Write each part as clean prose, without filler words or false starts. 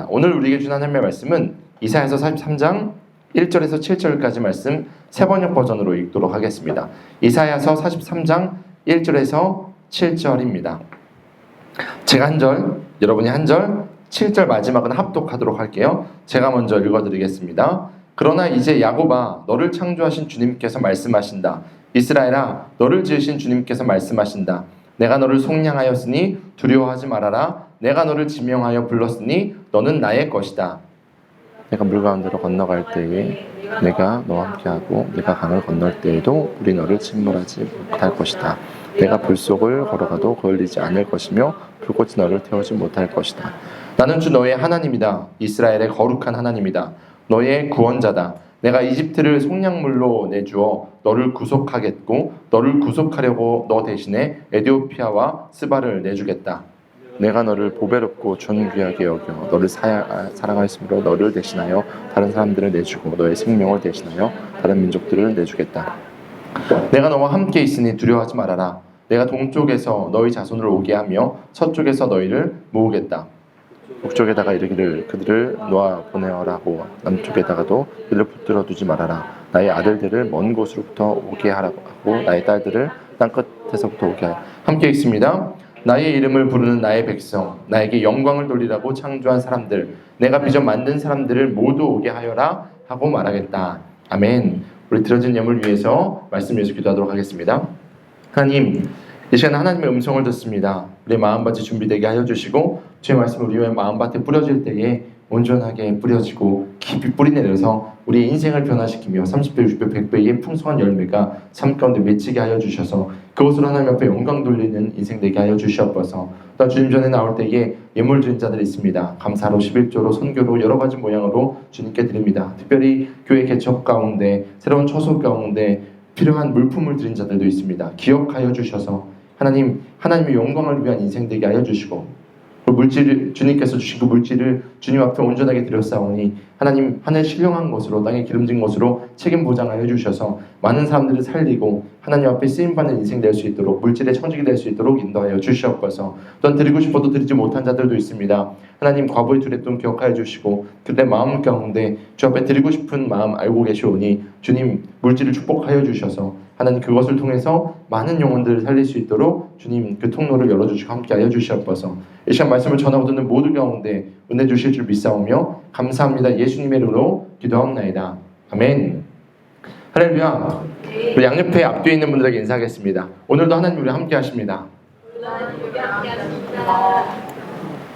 오늘 우리에게 준 하나님의 말씀은 이사야서 43장 1절에서 7절까지 말씀 새번역 버전으로 읽도록 하겠습니다. 이사야서 43장 1절에서 7절입니다. 제가 한 절, 여러분이 한 절, 7절 마지막은 합독하도록 할게요. 제가 먼저 읽어드리겠습니다. 그러나 이제 야곱아, 너를 창조하신 주님께서 말씀하신다. 이스라엘아, 너를 지으신 주님께서 말씀하신다. 내가 너를 속량하였으니 두려워하지 말아라. 내가 너를 지명하여 불렀으니 너는 나의 것이다. 내가 물 가운데로 건너갈 때에 내가 너와 함께하고 내가 강을 건널 때에도 물이 너를 침몰하지 못할 것이다. 내가 불 속을 걸어가도 거울리지 않을 것이며 불꽃이 너를 태우지 못할 것이다. 나는 주 너의 하나님이다. 이스라엘의 거룩한 하나님이다. 너의 구원자다. 내가 이집트를 속량물로 내주어 너를 구속하겠고 너를 구속하려고 너 대신에 에티오피아와 스바를 내주겠다. 내가 너를 보배롭고 존귀하게 여겨 너를 사랑하였으므로 너를 대신하여 다른 사람들을 내주고 너의 생명을 대신하여 다른 민족들을 내주겠다. 내가 너와 함께 있으니 두려워하지 말아라. 내가 동쪽에서 너희 자손을 오게 하며 서쪽에서 너희를 모으겠다. 북쪽에다가 이르기를 그들을 놓아 보내어라고 남쪽에다가도 그들을 붙들어 두지 말아라. 나의 아들들을 먼 곳으로부터 오게 하라고 하고 나의 딸들을 땅끝에서부터 오게 하라. 함께 읽습니다. 나의 이름을 부르는 나의 백성, 나에게 영광을 돌리라고 창조한 사람들, 내가 빚어 만든 사람들을 모두 오게 하여라 하고 말하겠다. 아멘. 우리 들어진 예물 위해서 말씀 위해서 기도하도록 하겠습니다. 하나님, 이 시간 하나님의 음성을 듣습니다. 우리의 마음밭이 준비되게 하여 주시고 주의 말씀을 우리의 마음밭에 뿌려질 때에 온전하게 뿌려지고 깊이 뿌리내려서 우리의 인생을 변화시키며 30배, 60배, 100배의 풍성한 열매가 삶 가운데 맺히게 하여 주셔서 그것으로 하나님 앞에 영광 돌리는 인생 되게 하여 주시옵소서. 또 주님 전에 나올 때에 예물 드린 자들이 있습니다. 감사로 11조로 선교로 여러 가지 모양으로 주님께 드립니다. 특별히 교회 개척 가운데 새로운 처소 가운데 필요한 물품을 드린 자들도 있습니다. 기억하여 주셔서 하나님의 영광을 위한 인생 되게 하여 주시고 그 물질을 주님께서 주신 그 물질을 주님 앞에 온전하게 드렸사오니 하나님 하늘 신령한 것으로 땅에 기름진 것으로 책임 보장하여 주셔서 많은 사람들을 살리고 하나님 앞에 쓰임받는 인생 될 수 있도록 물질의 청직이 될 수 있도록 인도하여 주시옵소서. 또한 드리고 싶어도 드리지 못한 자들도 있습니다. 하나님 과부의 두레돈 기억하여 주시고 그들의 마음 가운데 주 앞에 드리고 싶은 마음 알고 계시오니 주님 물질을 축복하여 주셔서 하나님 그것을 통해서 많은 영혼들을 살릴 수 있도록 주님 그 통로를 열어주시고 함께하여 주시옵소서. 이 시간 말씀을 전하고 듣는 모두 가운데 은혜 주실 줄 믿사오며 감사합니다. 예수님의 이름으로 기도하옵나이다. 아멘. 할렐루야. 우리 양옆에 앞뒤에 있는 분들에게 인사하겠습니다. 오늘도 하나님 우리와 함께 하십니다.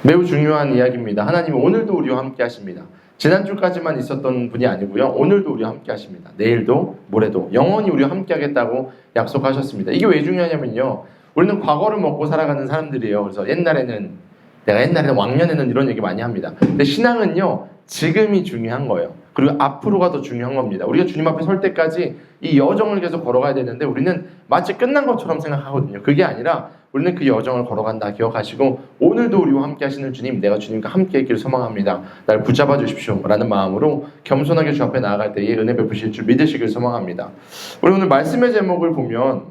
매우 중요한 이야기입니다. 하나님은 오늘도 우리와 함께 하십니다. 지난주까지만 있었던 분이 아니고요. 오늘도 우리와 함께 하십니다. 내일도 모레도 영원히 우리와 함께 하겠다고 약속하셨습니다. 이게 왜 중요하냐면요. 우리는 과거를 먹고 살아가는 사람들이에요. 그래서 내가 옛날에는 왕년에는 이런 얘기 많이 합니다. 근데 신앙은요. 지금이 중요한 거예요. 그리고 앞으로가 더 중요한 겁니다. 우리가 주님 앞에 설 때까지 이 여정을 계속 걸어가야 되는데 우리는 마치 끝난 것처럼 생각하거든요. 그게 아니라 우리는 그 여정을 걸어간다 기억하시고 오늘도 우리와 함께 하시는 주님, 내가 주님과 함께 있기를 소망합니다. 날 붙잡아 주십시오 라는 마음으로 겸손하게 주 앞에 나아갈 때에 은혜 베푸실 줄 믿으시길 소망합니다. 우리 오늘 말씀의 제목을 보면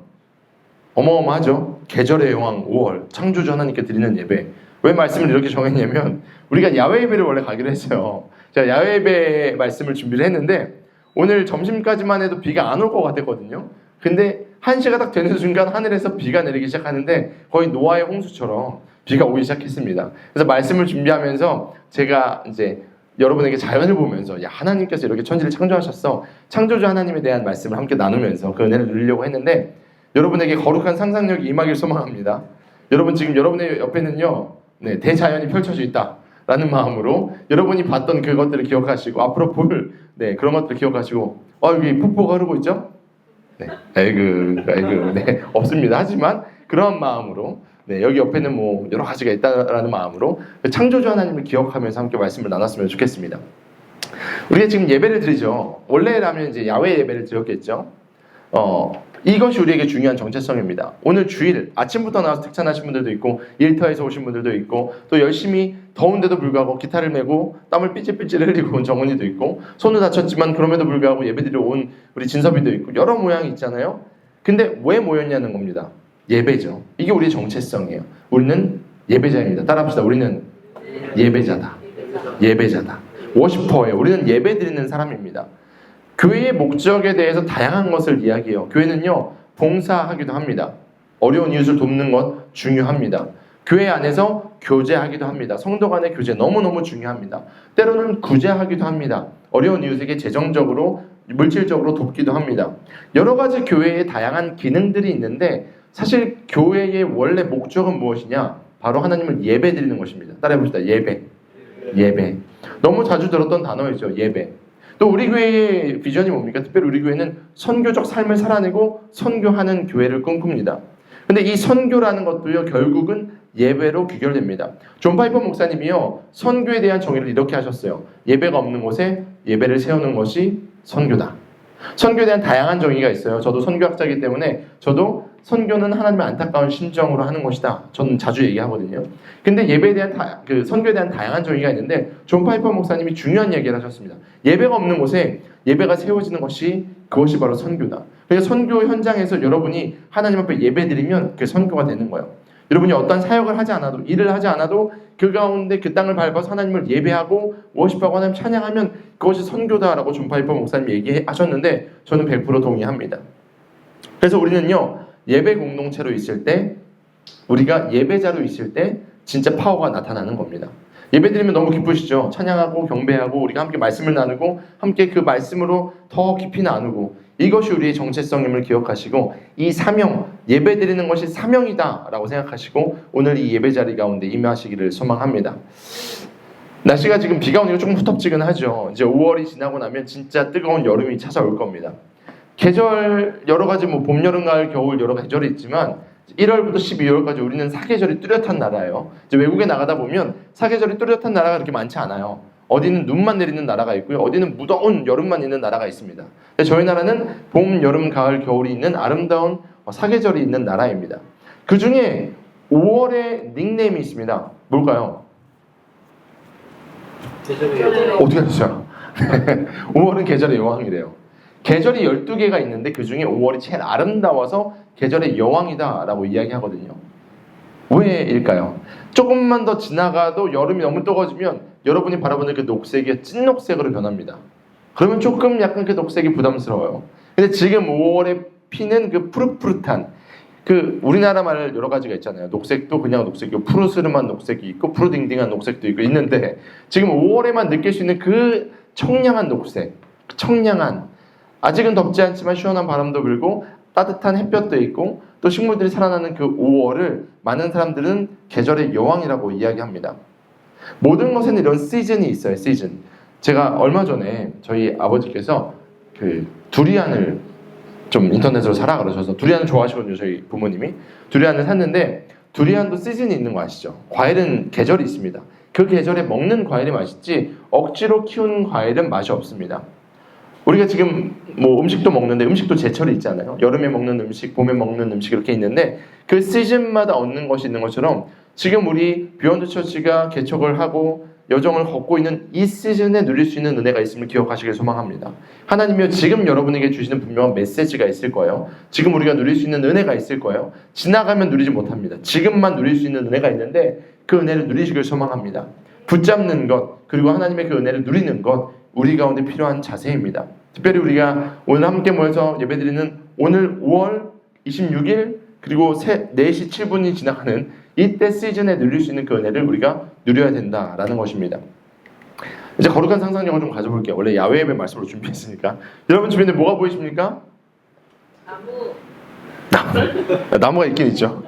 어마어마하죠. 계절의 여왕 5월 창조주 하나님께 드리는 예배. 왜 말씀을 이렇게 정했냐면 우리가 야외 예배를 원래 가기로 했어요. 제가 야외 예배 말씀을 준비를 했는데 오늘 점심까지만 해도 비가 안 올 것 같았거든요. 근데 1시가 딱 되는 순간 하늘에서 비가 내리기 시작하는데 거의 노아의 홍수처럼 비가 오기 시작했습니다. 그래서 말씀을 준비하면서 제가 이제 여러분에게 자연을 보면서 야 하나님께서 이렇게 천지를 창조하셨어. 창조주 하나님에 대한 말씀을 함께 나누면서 그 은혜를 누리려고 했는데 여러분에게 거룩한 상상력이 임하길 소망합니다. 여러분 지금 여러분의 옆에는요 대자연이 펼쳐져 있다라는 마음으로 여러분이 봤던 그것들을 기억하시고 앞으로 볼 그런 것들을 기억하시고 여기 폭포가 흐르고 있죠? 네, 없습니다. 하지만 그러한 마음으로 여기 옆에는 뭐 여러 가지가 있다라는 마음으로 창조주 하나님을 기억하면서 함께 말씀을 나눴으면 좋겠습니다. 우리가 지금 예배를 드리죠. 원래라면 이제 야외 예배를 드렸겠죠. 이것이 우리에게 중요한 정체성입니다. 오늘 주일 아침부터 나와서 특찬하신 분들도 있고 일터에서 오신 분들도 있고 또 열심히 더운데도 불구하고 기타를 메고 땀을 삐질삐질 흘리고 온 정은이도 있고 손을 다쳤지만 그럼에도 불구하고 예배드리러 온 우리 진섭이도 있고 여러 모양이 있잖아요. 근데 왜 모였냐는 겁니다. 예배죠. 이게 우리의 정체성이에요. 우리는 예배자입니다. 따라합시다. 우리는 예배자다. 예배자다. 워시퍼예요. 우리는 예배 드리는 사람입니다. 교회의 목적에 대해서 다양한 것을 이야기해요. 교회는요, 봉사하기도 합니다. 어려운 이웃을 돕는 것 중요합니다. 교회 안에서 교제하기도 합니다. 성도 간의 교제 너무너무 중요합니다. 때로는 구제하기도 합니다. 어려운 이웃에게 재정적으로, 물질적으로 돕기도 합니다. 여러 가지 교회의 다양한 기능들이 있는데 사실 교회의 원래 목적은 무엇이냐? 바로 하나님을 예배 드리는 것입니다. 따라해봅시다. 예배. 예배. 너무 자주 들었던 단어이죠. 예배. 또 우리 교회의 비전이 뭡니까? 특별히 우리 교회는 선교적 삶을 살아내고 선교하는 교회를 꿈꿉니다. 근데 이 선교라는 것도요, 결국은 예배로 귀결됩니다. 존 파이퍼 목사님이요, 선교에 대한 정의를 이렇게 하셨어요. 예배가 없는 곳에 예배를 세우는 것이 선교다. 선교에 대한 다양한 정의가 있어요. 저도 선교학자이기 때문에 저도 선교는 하나님의 안타까운 심정으로 하는 것이다. 저는 자주 얘기하거든요. 근데 예배에 대한 선교에 대한 다양한 정의가 있는데 존 파이퍼 목사님이 중요한 얘기를 하셨습니다. 예배가 없는 곳에 예배가 세워지는 것이 그것이 바로 선교다. 그래서 선교 현장에서 여러분이 하나님 앞에 예배드리면 그게 선교가 되는 거예요. 여러분이 어떤 사역을 하지 않아도, 일을 하지 않아도 그 가운데 그 땅을 밟아서 하나님을 예배하고 워십하고 하나님 찬양하면 그것이 선교다라고 존 파이퍼 목사님이 얘기하셨는데 저는 100% 동의합니다. 그래서 우리는요, 예배 공동체로 있을 때, 우리가 예배자로 있을 때 진짜 파워가 나타나는 겁니다. 예배드리면 너무 기쁘시죠? 찬양하고 경배하고 우리가 함께 말씀을 나누고 함께 그 말씀으로 더 깊이 나누고, 이것이 우리의 정체성임을 기억하시고 이 사명, 예배드리는 것이 사명이다 라고 생각하시고 오늘 이 예배자리 가운데 임하시기를 소망합니다. 날씨가 지금 비가 오니까 조금 후텁지근하죠. 이제 5월이 지나고 나면 진짜 뜨거운 여름이 찾아올 겁니다. 계절 여러 가지 봄, 여름, 가을, 겨울 여러 계절이 있지만 1월부터 12월까지 우리는 사계절이 뚜렷한 나라예요. 이제 외국에 나가다 보면 사계절이 뚜렷한 나라가 그렇게 많지 않아요. 어디는 눈만 내리는 나라가 있고요. 어디는 무더운 여름만 있는 나라가 있습니다. 근데 저희 나라는 봄, 여름, 가을, 겨울이 있는 아름다운 사계절이 있는 나라입니다. 그 중에 5월에 닉네임이 있습니다. 뭘까요? 계절의 여왕. 어떻게 하셨어요? 5월은 계절의 여왕이래요. 계절이 12개가 있는데 그 중에 5월이 제일 아름다워서 계절의 여왕이다라고 이야기하거든요. 왜일까요? 조금만 더 지나가도 여름이 너무 뜨거워지면 여러분이 바라보는 그 녹색이 찐녹색으로 변합니다. 그러면 조금 약간 그 녹색이 부담스러워요. 근데 지금 5월에 피는 그 푸릇푸릇한, 그 우리나라 말 여러 가지가 있잖아요. 녹색도 그냥 녹색이고 푸르스름한 녹색이 있고 푸르딩딩한 녹색도 있는데 지금 5월에만 느낄 수 있는 그 청량한 녹색, 청량한, 아직은 덥지 않지만 시원한 바람도 불고 따뜻한 햇볕도 있고 또 식물들이 살아나는 그 5월을 많은 사람들은 계절의 여왕이라고 이야기합니다. 모든 것에는 이런 시즌이 있어요. 시즌. 제가 얼마 전에 저희 아버지께서 그 두리안을 좀 인터넷으로 사라 그러셔서, 두리안을 좋아하시거든요. 저희 부모님이 두리안을 샀는데 두리안도 시즌이 있는 거 아시죠? 과일은 계절이 있습니다. 그 계절에 먹는 과일이 맛있지 억지로 키운 과일은 맛이 없습니다. 우리가 지금 음식도 먹는데 음식도 제철이 있잖아요. 여름에 먹는 음식, 봄에 먹는 음식 이렇게 있는데 그 시즌마다 얻는 것이 있는 것처럼 지금 우리 비욘드 처치가 개척을 하고 여정을 걷고 있는 이 시즌에 누릴 수 있는 은혜가 있음을 기억하시길 소망합니다. 하나님이 지금 여러분에게 주시는 분명한 메시지가 있을 거예요. 지금 우리가 누릴 수 있는 은혜가 있을 거예요. 지나가면 누리지 못합니다. 지금만 누릴 수 있는 은혜가 있는데 그 은혜를 누리시길 소망합니다. 붙잡는 것, 그리고 하나님의 그 은혜를 누리는 것, 우리 가운데 필요한 자세입니다. 특별히 우리가 오늘 함께 모여서 예배드리는 오늘 5월 26일 그리고 4시 7분이 지나가는 이때 시즌에 누릴 수 있는 그 은혜를 우리가 누려야 된다라는 것입니다. 이제 거룩한 상상력을 좀 가져볼게요. 원래 야외 예배 말씀으로 준비했으니까. 여러분 주변에 뭐가 보이십니까? 나무가 있긴 있죠.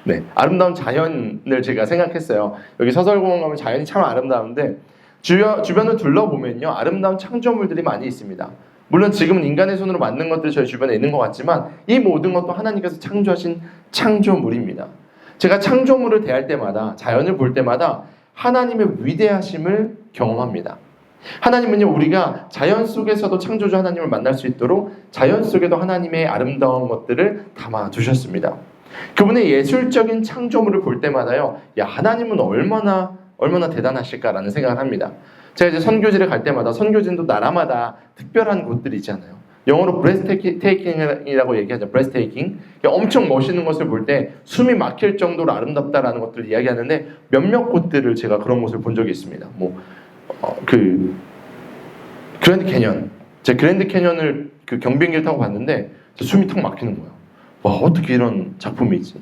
네, 아름다운 자연을 제가 생각했어요. 여기 서설공원 가면 자연이 참 아름다운데 주변을 둘러보면요, 아름다운 창조물들이 많이 있습니다. 물론 지금은 인간의 손으로 만든 것들이 저희 주변에 있는 것 같지만 이 모든 것도 하나님께서 창조하신 창조물입니다. 제가 창조물을 대할 때마다, 자연을 볼 때마다 하나님의 위대하심을 경험합니다. 하나님은요, 우리가 자연 속에서도 창조주 하나님을 만날 수 있도록 자연 속에도 하나님의 아름다운 것들을 담아두셨습니다. 그분의 예술적인 창조물을 볼 때마다요, 야, 하나님은 얼마나 대단하실까라는 생각을 합니다. 제가 이제 선교지를 갈 때마다, 선교지도 나라마다 특별한 곳들이 있잖아요. 영어로 breathtaking이라고 얘기하죠. breathtaking. 엄청 멋있는 것을 볼 때 숨이 막힐 정도로 아름답다라는 것들을 이야기하는데 몇몇 곳들을 제가 그런 곳을 본 적이 있습니다. 그 그랜드 캐년, 제가 그랜드 캐년을 그 경비행기를 타고 봤는데 숨이 턱 막히는 거예요. 와, 어떻게 이런 작품이 있지?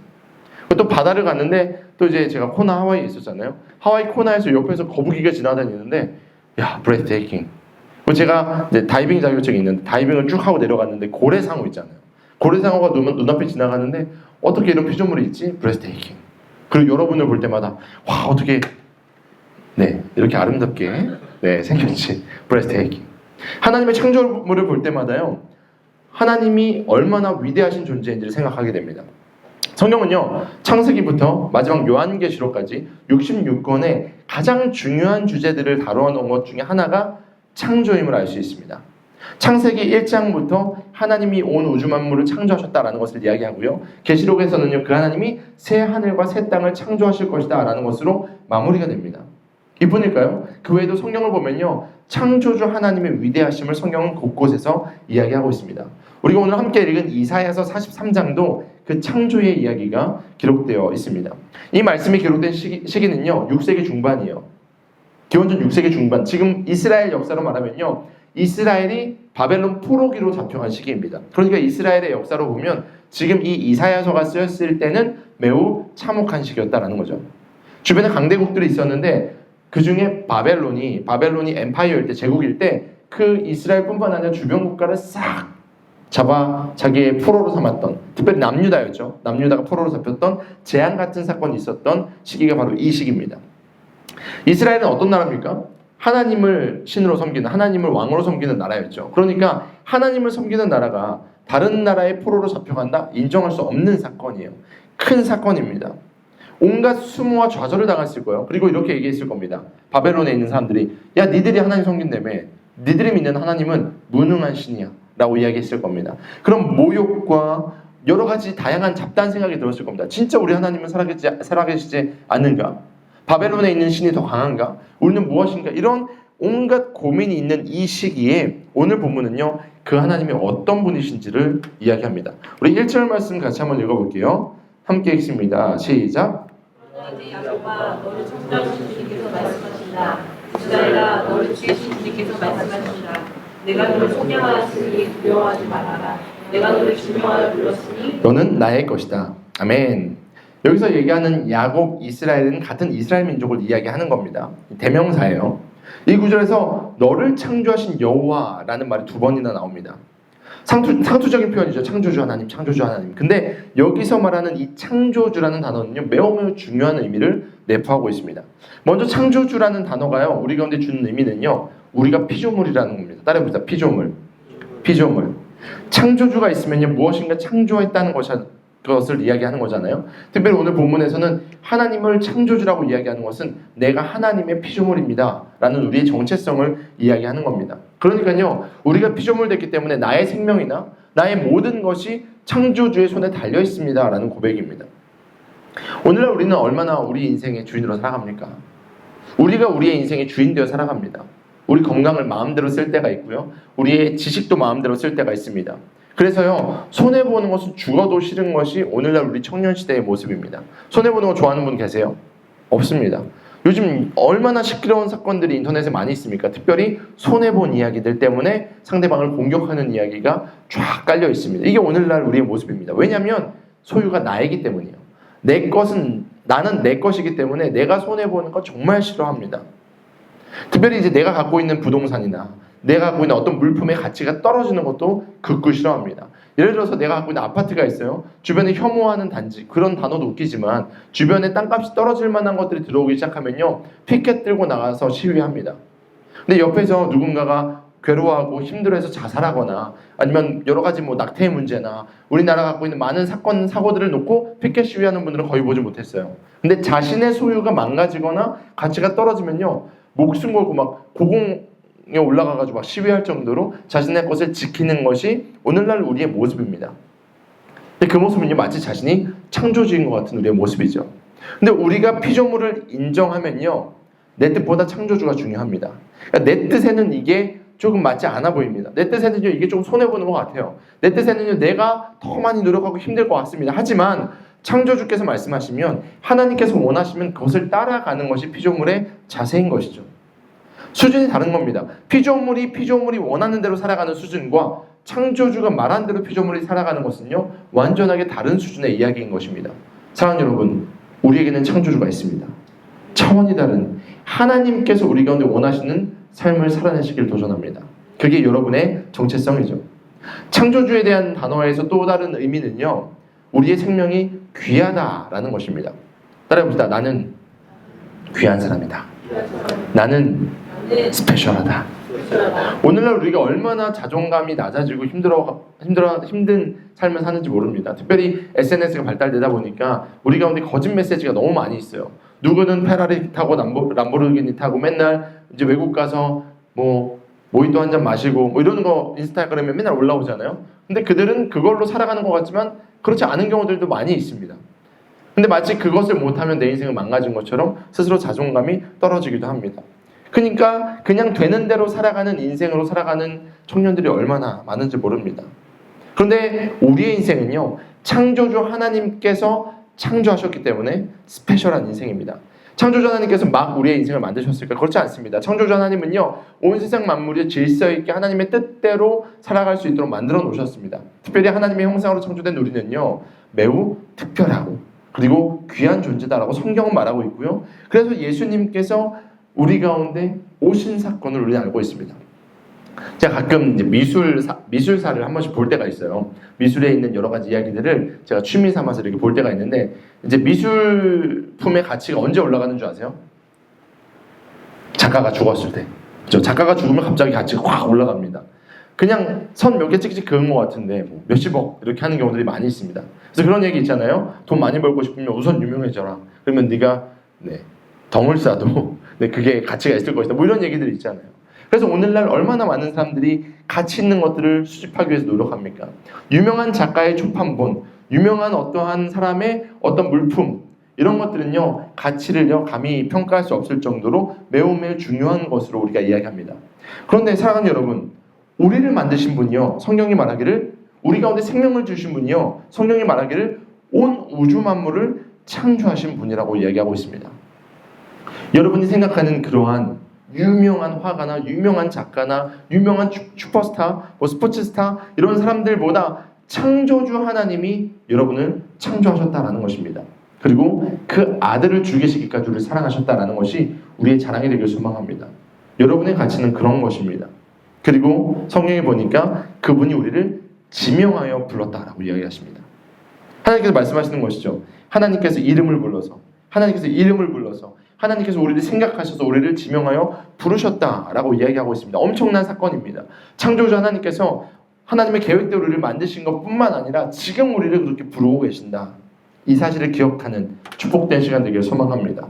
또 바다를 갔는데 또 이제 제가 코나 하와이에 있었잖아요. 하와이 코나에서 옆에서 거북이가 지나다니는데 야, breathtaking. 제가 이제 다이빙 자격증이 있는데 다이빙을 쭉 하고 내려갔는데 고래상어 있잖아요. 고래상어가 눈앞에 지나가는데 어떻게 이런 피조물이 있지? breathtaking. 그리고 여러분을 볼 때마다 와, 어떻게 이렇게 아름답게 생겼지? breathtaking. 하나님의 창조물을 볼 때마다요, 하나님이 얼마나 위대하신 존재인지를 생각하게 됩니다. 성경은요, 창세기부터 마지막 요한계시록까지 66권의 가장 중요한 주제들을 다뤄놓은 것 중에 하나가 창조임을 알 수 있습니다. 창세기 1장부터 하나님이 온 우주 만물을 창조하셨다라는 것을 이야기하고요, 계시록에서는요, 그 하나님이 새 하늘과 새 땅을 창조하실 것이다 라는 것으로 마무리가 됩니다. 이뿐일까요? 그 외에도 성경을 보면요, 창조주 하나님의 위대하심을 성경은 곳곳에서 이야기하고 있습니다. 우리가 오늘 함께 읽은 이사야서 43장도 그 창조의 이야기가 기록되어 있습니다. 이 말씀이 기록된 시기는요, 6세기 중반이에요. 기원전 6세기 중반, 지금 이스라엘 역사로 말하면요, 이스라엘이 바벨론 포로기로 잡혀간 시기입니다. 그러니까 이스라엘의 역사로 보면 지금 이 이사야서가 쓰였을 때는 매우 참혹한 시기였다라는 거죠. 주변에 강대국들이 있었는데 그 중에 바벨론이 엠파이어일 때, 제국일 때 그 이스라엘뿐만 아니라 주변 국가를 싹 잡아 자기의 포로로 삼았던, 특별히 남유다였죠. 남유다가 포로로 잡혔던 재앙 같은 사건이 있었던 시기가 바로 이 시기입니다. 이스라엘은 어떤 나라입니까? 하나님을 신으로 섬기는, 하나님을 왕으로 섬기는 나라였죠. 그러니까 하나님을 섬기는 나라가 다른 나라의 포로로 잡혀간다? 인정할 수 없는 사건이에요. 큰 사건입니다. 온갖 수모와 좌절을 당했을 거예요. 그리고 이렇게 얘기했을 겁니다. 바벨론에 있는 사람들이, 야, 니들이 하나님 섬긴다며, 니들이 믿는 하나님은 무능한 신이야 라고 이야기했을 겁니다. 그럼 모욕과 여러 가지 다양한 잡다한 생각이 들었을 겁니다. 진짜 우리 하나님은 살아계시지 않는가? 바벨론에 있는 신이 더 강한가? 우리는 무엇인가? 이런 온갖 고민이 있는 이 시기에 오늘 본문은요, 그 하나님이 어떤 분이신지를 이야기합니다. 우리 1절 말씀 같이 한번 읽어볼게요. 함께 읽습니다. 시작. 내 야곱아, 너를 창조하신 주님께서 말씀하신다. 이스라엘아, 너를 지으신 주님께서 말씀하신다. 내가 너를 속량하였으니 두려워하지 말아라. 내가 너를 중용하여 불렀으니 너는 나의 것이다. 아멘. 여기서 얘기하는 야곱, 이스라엘은 같은 이스라엘 민족을 이야기하는 겁니다. 대명사예요. 이 구절에서 너를 창조하신 여호와라는 말이 2번이나 나옵니다. 상투적인 표현이죠. 창조주 하나님, 창조주 하나님. 근데 여기서 말하는 이 창조주라는 단어는요, 매우 중요한 의미를 내포하고 있습니다. 먼저 창조주라는 단어가요, 우리 가운데 주는 의미는요, 우리가 피조물이라는 겁니다. 따라해보자. 피조물. 창조주가 있으면요, 무엇인가 창조했다는 것을 이야기하는 거잖아요. 특별히 오늘 본문에서는 하나님을 창조주라고 이야기하는 것은 내가 하나님의 피조물입니다 라는 우리의 정체성을 이야기하는 겁니다. 그러니까요, 우리가 피조물 됐기 때문에 나의 생명이나 나의 모든 것이 창조주의 손에 달려 있습니다 라는 고백입니다. 오늘날 우리는 얼마나 우리 인생의 주인으로 살아갑니까? 우리가 우리의 인생의 주인 되어 살아갑니다. 우리 건강을 마음대로 쓸 때가 있고요, 우리의 지식도 마음대로 쓸 때가 있습니다. 그래서요, 손해보는 것은 죽어도 싫은 것이 오늘날 우리 청년시대의 모습입니다. 손해보는 거 좋아하는 분 계세요? 없습니다. 요즘 얼마나 시끄러운 사건들이 인터넷에 많이 있습니까? 특별히 손해본 이야기들 때문에 상대방을 공격하는 이야기가 쫙 깔려 있습니다. 이게 오늘날 우리의 모습입니다. 왜냐하면 소유가 나이기 때문이에요. 나는 내 것이기 때문에 내가 손해보는 거 정말 싫어합니다. 특별히 이제 내가 갖고 있는 부동산이나 내가 갖고 있는 어떤 물품의 가치가 떨어지는 것도 극구 싫어합니다. 예를 들어서 내가 갖고 있는 아파트가 있어요. 주변에 혐오하는 단지, 그런 단어도 웃기지만 주변에 땅값이 떨어질 만한 것들이 들어오기 시작하면요, 피켓 들고 나가서 시위합니다. 근데 옆에서 누군가가 괴로워하고 힘들어해서 자살하거나 아니면 여러 가지 낙태의 문제나 우리나라가 갖고 있는 많은 사고들을 놓고 피켓 시위하는 분들은 거의 보지 못했어요. 근데 자신의 소유가 망가지거나 가치가 떨어지면요, 목숨 걸고 고공에 올라가가지고 시위할 정도로 자신의 것을 지키는 것이 오늘날 우리의 모습입니다. 근데 그 모습은요, 마치 자신이 창조주인 것 같은 우리의 모습이죠. 근데 우리가 피조물을 인정하면요, 내 뜻보다 창조주가 중요합니다. 그러니까 내 뜻에는 이게 조금 맞지 않아 보입니다. 내 뜻에는요, 이게 좀 손해보는 것 같아요. 내 뜻에는요, 내가 더 많이 노력하고 힘들 것 같습니다. 하지만 창조주께서 말씀하시면, 하나님께서 원하시면 그것을 따라가는 것이 피조물의 자세인 것이죠. 수준이 다른 겁니다. 피조물이 원하는 대로 살아가는 수준과 창조주가 말한 대로 피조물이 살아가는 것은요, 완전하게 다른 수준의 이야기인 것입니다. 사랑하는 여러분, 우리에게는 창조주가 있습니다. 차원이 다른 하나님께서 우리 가운데 원하시는 삶을 살아내시길 도전합니다. 그게 여러분의 정체성이죠. 창조주에 대한 단어에서 또 다른 의미는요, 우리의 생명이 귀하다라는 것입니다. 따라해봅시다. 나는 귀한 사람이다. 나는 스페셜하다. 오늘날 우리가 얼마나 자존감이 낮아지고 힘든 삶을 사는지 모릅니다. 특별히 SNS가 발달되다 보니까 우리 가운데 거짓 메시지가 너무 많이 있어요. 누구는 페라리 타고 람보르기니 타고 맨날 이제 외국 가서 모히또 한 잔 마시고 이러는 거 인스타그램에 맨날 올라오잖아요. 근데 그들은 그걸로 살아가는 것 같지만 그렇지 않은 경우들도 많이 있습니다. 근데 마치 그것을 못하면 내 인생은 망가진 것처럼 스스로 자존감이 떨어지기도 합니다. 그러니까 그냥 되는 대로 살아가는 인생으로 살아가는 청년들이 얼마나 많은지 모릅니다. 그런데 우리의 인생은요, 창조주 하나님께서 창조하셨기 때문에 스페셜한 인생입니다. 창조주 하나님께서 막 우리의 인생을 만드셨을까? 그렇지 않습니다. 창조주 하나님은요, 온 세상 만물이 질서 있게 하나님의 뜻대로 살아갈 수 있도록 만들어 놓으셨습니다. 특별히 하나님의 형상으로 창조된 우리는요, 매우 특별하고 그리고 귀한 존재다라고 성경은 말하고 있고요. 그래서 예수님께서 우리 가운데 오신 사건을 우리는 알고 있습니다. 제가 가끔 이제 미술사를 한 번씩 볼 때가 있어요. 미술에 있는 여러 가지 이야기들을 제가 취미 삼아서 이렇게 볼 때가 있는데, 이제 미술품의 가치가 언제 올라가는 줄 아세요? 작가가 죽었을 때. 그렇죠? 작가가 죽으면 갑자기 가치가 확 올라갑니다. 그냥 선 몇 개 찍찍 그은 것 같은데 몇십억 이렇게 하는 경우들이 많이 있습니다. 그래서 그런 얘기 있잖아요. 돈 많이 벌고 싶으면 우선 유명해져라. 그러면 네가 덩을 싸도 그게 가치가 있을 것이다. 이런 얘기들이 있잖아요. 그래서 오늘날 얼마나 많은 사람들이 가치 있는 것들을 수집하기 위해서 노력합니까? 유명한 작가의 초판본, 유명한 어떠한 사람의 어떤 물품, 이런 것들은요, 가치를요 감히 평가할 수 없을 정도로 매우 중요한 것으로 우리가 이야기합니다. 그런데 사랑하는 여러분, 우리를 만드신 분이요, 성경이 말하기를, 우리 가운데 생명을 주신 분이요, 성경이 말하기를 온 우주 만물을 창조하신 분이라고 이야기하고 있습니다. 여러분이 생각하는 그러한 유명한 화가나 유명한 작가나 유명한 슈퍼스타, 스포츠스타 이런 사람들보다 창조주 하나님이 여러분을 창조하셨다라는 것입니다. 그리고 그 아들을 죽이시기까지 우리를 사랑하셨다라는 것이 우리의 자랑이 되길 소망합니다. 여러분의 가치는 그런 것입니다. 그리고 성경에 보니까 그분이 우리를 지명하여 불렀다라고 이야기하십니다. 하나님께서 말씀하시는 것이죠. 하나님께서 이름을 불러서 하나님께서 우리를 생각하셔서 우리를 지명하여 부르셨다라고 이야기하고 있습니다. 엄청난 사건입니다. 창조주 하나님께서 하나님의 계획대로 우리를 만드신 것뿐만 아니라 지금 우리를 그렇게 부르고 계신다. 이 사실을 기억하는 축복된 시간 되기를 소망합니다.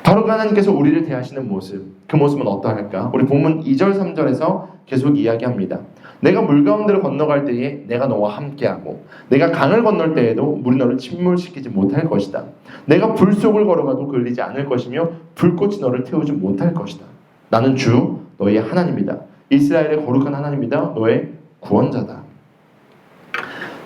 바로 하나님께서 우리를 대하시는 모습, 그 모습은 어떠할까? 우리 본문 2절 3절에서 계속 이야기합니다. 내가 물 가운데를 건너갈 때에 내가 너와 함께하고 내가 강을 건널 때에도 물이 너를 침몰시키지 못할 것이다. 내가 불 속을 걸어가도 걸리지 않을 것이며 불꽃이 너를 태우지 못할 것이다. 나는 주 너의 하나님이다. 이스라엘의 거룩한 하나님이다. 너의 구원자다.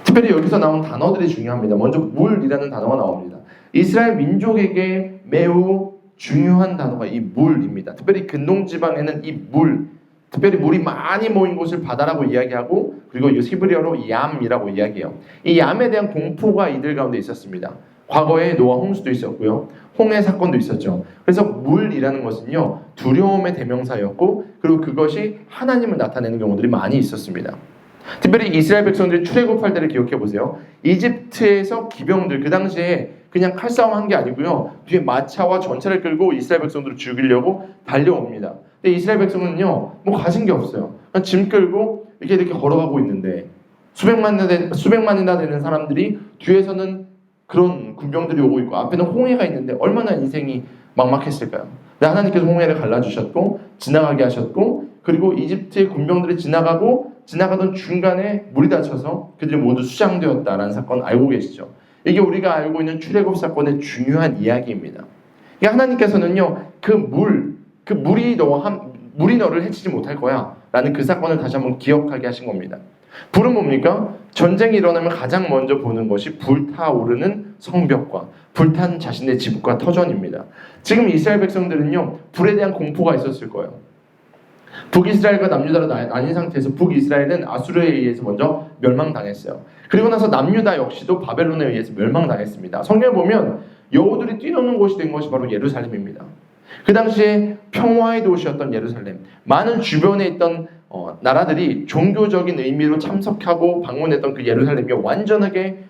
특별히 여기서 나온 단어들이 중요합니다. 먼저 물이라는 단어가 나옵니다. 이스라엘 민족에게 매우 중요한 단어가 이 물입니다. 특별히 근동지방에는 이 물, 특별히 물이 많이 모인 곳을 바다라고 이야기하고, 그리고 이 히브리어로 얌이라고 이야기해요. 이 얌에 대한 공포가 이들 가운데 있었습니다. 과거에 노아 홍수도 있었고요, 홍해 사건도 있었죠. 그래서 물이라는 것은요, 두려움의 대명사였고, 그리고 그것이 하나님을 나타내는 경우들이 많이 있었습니다. 특별히 이스라엘 백성들이 출애굽할 때를 기억해 보세요. 이집트에서 기병들, 그 당시에 그냥 칼싸움 한 게 아니고요, 뒤에 마차와 전차를 끌고 이스라엘 백성들을 죽이려고 달려옵니다. 근데 이스라엘 백성은요, 가진 게 없어요. 그냥 짐 끌고 이렇게 걸어가고 있는데 수백만이나 되는 사람들이 뒤에서는 그런 군병들이 오고 있고 앞에는 홍해가 있는데 얼마나 인생이 막막했을까요? 근데 하나님께서 홍해를 갈라주셨고 지나가게 하셨고, 그리고 이집트의 군병들이 지나가던 중간에 물이 닫혀서 그들이 모두 수장되었다라는 사건 알고 계시죠? 이게 우리가 알고 있는 출애굽 사건의 중요한 이야기입니다. 하나님께서는요, 물이 너를 해치지 못할 거야 라는 그 사건을 다시 한번 기억하게 하신 겁니다. 불은 뭡니까? 전쟁이 일어나면 가장 먼저 보는 것이 불타오르는 성벽과 불탄 자신의 집과 터전입니다. 지금 이스라엘 백성들은요, 불에 대한 공포가 있었을 거예요. 북이스라엘과 남유다로 나뉜 상태에서 북이스라엘은 아수르에 의해서 먼저 멸망당했어요. 그리고 나서 남유다 역시도 바벨론에 의해서 멸망당했습니다. 성경에 보면 여우들이 뛰노는 곳이 된 것이 바로 예루살렘입니다. 그 당시에 평화의 도시였던 예루살렘, 많은 주변에 있던 나라들이 종교적인 의미로 참석하고 방문했던 그 예루살렘이 완전하게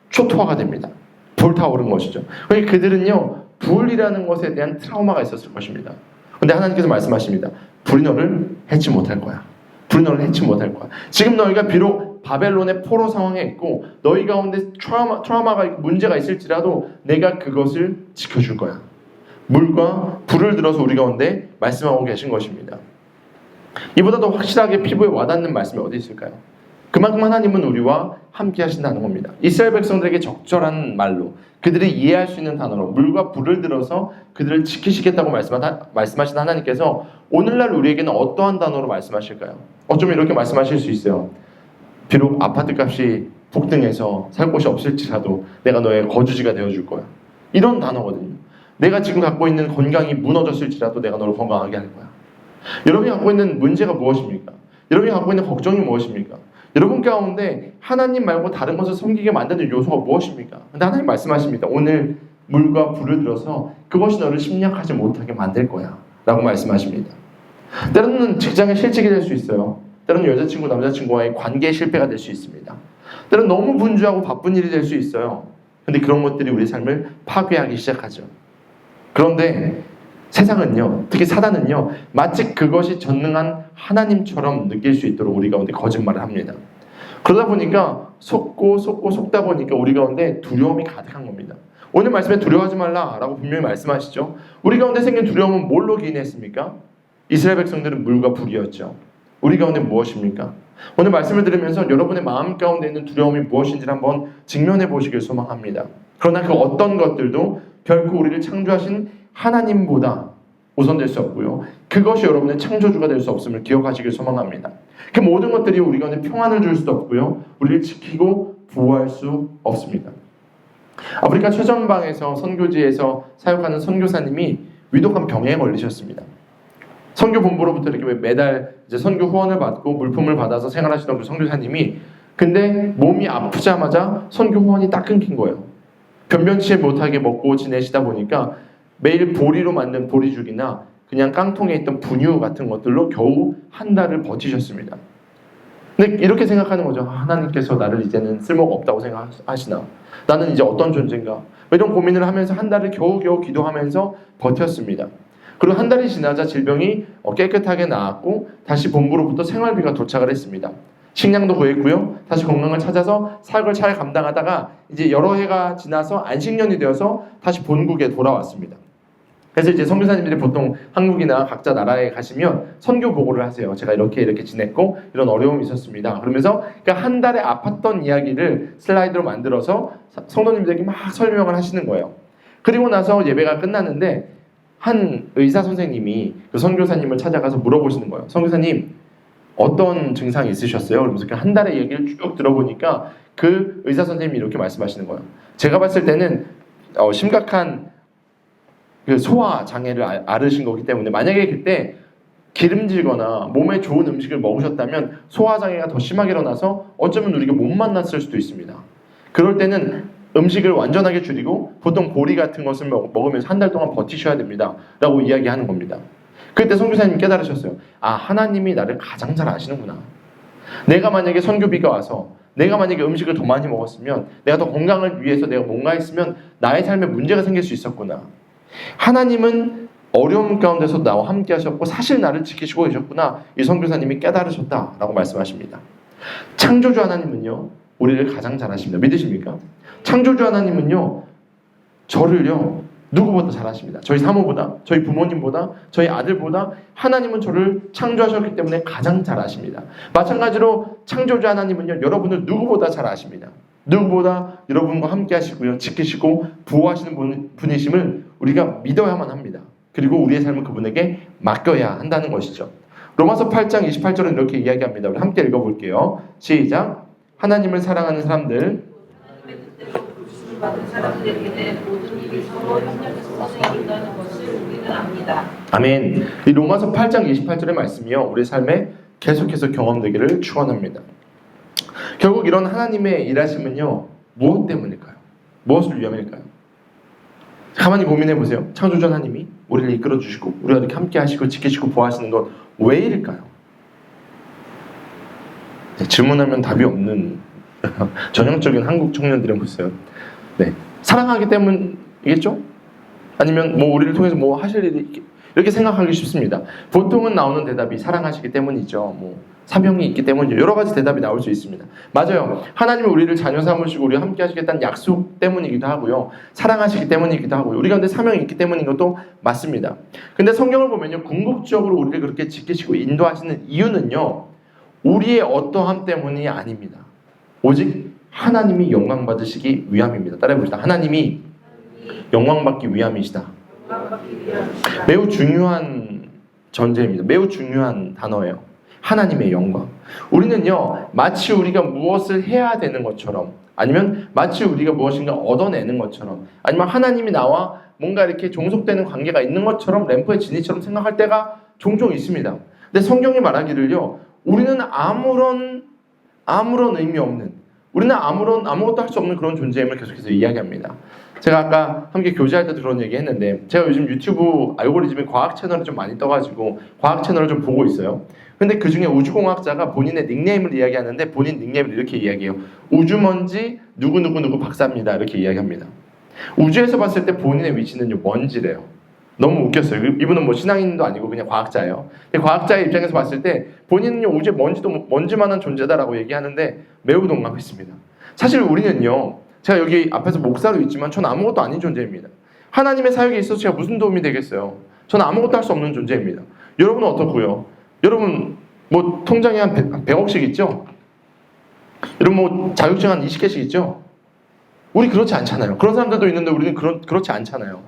초토화가 됩니다. 불타오른 것이죠. 그러니까 그들은요, 불이라는 것에 대한 트라우마가 있었을 것입니다. 근데 하나님께서 말씀하십니다. 불이 너를 해치 못할 거야. 불이 너를 해치 못할 거야. 지금 너희가 비록 바벨론의 포로 상황에 있고 너희 가운데 트라우마가 있고 문제가 있을지라도 내가 그것을 지켜줄 거야. 물과 불을 들어서 우리 가운데 말씀하고 계신 것입니다. 이보다 더 확실하게 피부에 와닿는 말씀이 어디 있을까요? 그만큼 하나님은 우리와 함께 하신다는 겁니다. 이스라엘 백성들에게 적절한 말로 그들이 이해할 수 있는 단어로 물과 불을 들어서 그들을 지키시겠다고 말씀하신 하나님께서 오늘날 우리에게는 어떠한 단어로 말씀하실까요? 어쩌면 이렇게 말씀하실 수 있어요. 비록 아파트 값이 폭등해서 살 곳이 없을지라도 내가 너의 거주지가 되어줄 거야. 이런 단어거든요. 내가 지금 갖고 있는 건강이 무너졌을지라도 내가 너를 건강하게 할 거야. 여러분이 갖고 있는 문제가 무엇입니까? 여러분이 갖고 있는 걱정이 무엇입니까? 여러분 가운데 하나님 말고 다른 것을 섬기게 만드는 요소가 무엇입니까? 근데 하나님 말씀하십니다. 오늘 물과 불을 들어서 그것이 너를 심령하지 못하게 만들 거야 라고 말씀하십니다. 때로는 직장의 실직이 될 수 있어요. 때로는 여자친구, 남자친구와의 관계의 실패가 될 수 있습니다. 때로는 너무 분주하고 바쁜 일이 될 수 있어요. 근데 그런 것들이 우리 삶을 파괴하기 시작하죠. 그런데 세상은요, 특히 사단은요, 마치 그것이 전능한 하나님처럼 느낄 수 있도록 우리 가운데 거짓말을 합니다. 그러다 보니까 속다 보니까 우리 가운데 두려움이 가득한 겁니다. 오늘 말씀에 두려워하지 말라라고 분명히 말씀하시죠. 우리 가운데 생긴 두려움은 뭘로 기인했습니까? 이스라엘 백성들은 물과 불이었죠. 우리 가운데 무엇입니까? 오늘 말씀을 들으면서 여러분의 마음 가운데 있는 두려움이 무엇인지를 한번 직면해 보시길 소망합니다. 그러나 그 어떤 것들도 결코 우리를 창조하신 하나님보다 우선될 수 없고요. 그것이 여러분의 창조주가 될 수 없음을 기억하시길 소망합니다. 그 모든 것들이 우리 가운데 평안을 줄 수도 없고요. 우리를 지키고 보호할 수 없습니다. 아프리카 최전방에서 선교지에서 사역하는 선교사님이 위독한 병에 걸리셨습니다. 선교 본부로부터 이렇게 매달 이제 선교 후원을 받고 물품을 받아서 생활하시던 그 선교사님이 근데 몸이 아프자마자 선교 후원이 딱 끊긴 거예요. 변변치 못하게 먹고 지내시다 보니까 매일 보리로 만든 보리죽이나 그냥 깡통에 있던 분유 같은 것들로 겨우 한 달을 버티셨습니다. 근데 이렇게 생각하는 거죠. 하나님께서 나를 이제는 쓸모가 없다고 생각하시나? 나는 이제 어떤 존재인가? 이런 고민을 하면서 한 달을 겨우겨우 기도하면서 버텼습니다. 그리고 한 달이 지나자 질병이 깨끗하게 나았고 다시 본부로부터 생활비가 도착을 했습니다. 식량도 구했고요. 다시 건강을 찾아서 사역을 잘 감당하다가 이제 여러 해가 지나서 안식년이 되어서 다시 본국에 돌아왔습니다. 그래서 이제 선교사님들이 보통 한국이나 각자 나라에 가시면 선교 보고를 하세요. 제가 이렇게 지냈고 이런 어려움이 있었습니다. 그러면서 그러니까 한 달에 아팠던 이야기를 슬라이드로 만들어서 성도님들에게 막 설명을 하시는 거예요. 그리고 나서 예배가 끝났는데 한 의사 선생님이 그 선교사님을 찾아가서 물어보시는 거예요. 선교사님 어떤 증상이 있으셨어요? 그러면서 한 달의 얘기를 쭉 들어보니까 그 의사 선생님이 이렇게 말씀하시는 거예요. 제가 봤을 때는 심각한 그 소화 장애를 앓으신 거기 때문에 만약에 그때 기름지거나 몸에 좋은 음식을 먹으셨다면 소화 장애가 더 심하게 일어나서 어쩌면 우리가 못 만났을 수도 있습니다. 그럴 때는 음식을 완전하게 줄이고 보통 보리 같은 것을 먹으면서 한 달 동안 버티셔야 됩니다. 라고 이야기하는 겁니다. 그때 선교사님이 깨달으셨어요. 아, 하나님이 나를 가장 잘 아시는구나. 내가 만약에 선교비가 와서 내가 만약에 음식을 더 많이 먹었으면 내가 더 건강을 위해서 내가 뭔가 했으면 나의 삶에 문제가 생길 수 있었구나. 하나님은 어려움 가운데서 나와 함께 하셨고 사실 나를 지키시고 계셨구나. 이 선교사님이 깨달으셨다라고 말씀하십니다. 창조주 하나님은요 우리를 가장 잘 아십니다. 믿으십니까? 창조주 하나님은요 저를요 누구보다 잘 아십니다. 저희 사모보다, 저희 부모님보다, 저희 아들보다 하나님은 저를 창조하셨기 때문에 가장 잘 아십니다. 마찬가지로 창조주 하나님은요 여러분을 누구보다 잘 아십니다. 누구보다 여러분과 함께 하시고요 지키시고 보호하시는 분이심을 우리가 믿어야만 합니다. 그리고 우리의 삶은 그분에게 맡겨야 한다는 것이죠. 로마서 8장 28절은 이렇게 이야기합니다. 우리 함께 읽어볼게요. 시작. 하나님을 사랑하는 사람들 부르심을 받은 사람들에게는 모든 일이 서로 협력해서 선을 이룬다는 것을 우리는 압니다. 아멘. 이 로마서 8장 28절의 말씀이요, 우리 삶에 계속해서 경험되기를 축원합니다. 결국 이런 하나님의 일하심은요, 무엇 때문일까요? 무엇을 위함일까요? 가만히 고민해 보세요. 창조주 하나님이 우리를 이끌어 주시고 우리가 이렇게 함께 하시고 지키시고 보호하시는 건 왜일까요? 질문하면 답이 없는 전형적인 한국 청년들은 보세요. 네, 사랑하기 때문이겠죠? 아니면 뭐 우리를 통해서 뭐 하실 일이 이렇게 생각하기 쉽습니다. 보통은 나오는 대답이 사랑하시기 때문이죠. 뭐 사명이 있기 때문이죠. 여러 가지 대답이 나올 수 있습니다. 맞아요. 하나님이 우리를 자녀 삼으시고 우리와 함께 하시겠다는 약속 때문이기도 하고요. 사랑하시기 때문이기도 하고요. 우리가 근데 사명이 있기 때문인 것도 맞습니다. 근데 성경을 보면요, 궁극적으로 우리를 그렇게 지키시고 인도하시는 이유는요, 우리의 어떠함 때문이 아닙니다. 오직 하나님이 영광 받으시기 위함입니다. 따라해 봅시다. 하나님이 영광 받기 위함이시다. 매우 중요한 전제입니다. 매우 중요한 단어예요. 하나님의 영광. 우리는요, 마치 우리가 무엇을 해야 되는 것처럼, 아니면 마치 우리가 무엇인가 얻어내는 것처럼, 아니면 하나님이 나와 뭔가 이렇게 종속되는 관계가 있는 것처럼, 램프의 진이처럼 생각할 때가 종종 있습니다. 근데 성경이 말하기를요, 우리는 아무런 의미 없는, 우리는 아무것도 할 수 없는 그런 존재임을 계속해서 이야기합니다. 제가 아까 함께 교제할 때도 그런 얘기 했는데, 제가 요즘 유튜브 알고리즘에 과학 채널이 좀 많이 떠가지고 과학 채널을 좀 보고 있어요. 근데 그 중에 우주공학자가 본인의 닉네임을 이야기하는데, 본인 닉네임을 이렇게 이야기해요. 우주먼지 누구누구누구 박사입니다. 이렇게 이야기합니다. 우주에서 봤을 때 본인의 위치는요, 먼지래요. 너무 웃겼어요. 이분은 뭐 신앙인도 아니고 그냥 과학자예요. 근데 과학자의 입장에서 봤을 때 본인은요, 우주의 먼지만한 존재다라고 얘기하는데 매우 동감했습니다. 사실 우리는요, 제가 여기 앞에서 목사로 있지만 전 아무것도 아닌 존재입니다. 하나님의 사역에 있어서 제가 무슨 도움이 되겠어요? 저는 아무것도 할 수 없는 존재입니다. 여러분은 어떻고요? 여러분 뭐 통장에 한 100억씩 있죠? 여러분 뭐 자격증 한 20개씩 있죠? 우리 그렇지 않잖아요. 그런 사람들도 있는데 우리는 그렇지 않잖아요.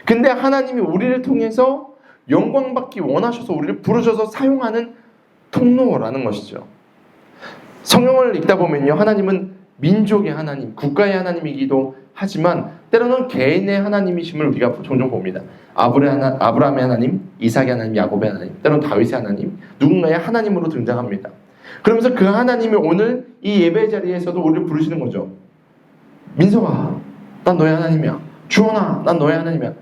근데 하나님이 우리를 통해서 영광받기 원하셔서 우리를 부르셔서 사용하는 통로라는 것이죠. 성경을 읽다 보면요, 하나님은 민족의 하나님, 국가의 하나님이기도 하지만 때로는 개인의 하나님이심을 우리가 종종 봅니다. 아브라함의 하나님, 이삭의 하나님, 야곱의 하나님, 때로는 다윗의 하나님, 누군가의 하나님으로 등장합니다. 그러면서 그 하나님이 오늘 이 예배 자리에서도 우리를 부르시는 거죠. 민석아, 난 너의 하나님이야. 주원아, 난 너의 하나님이야.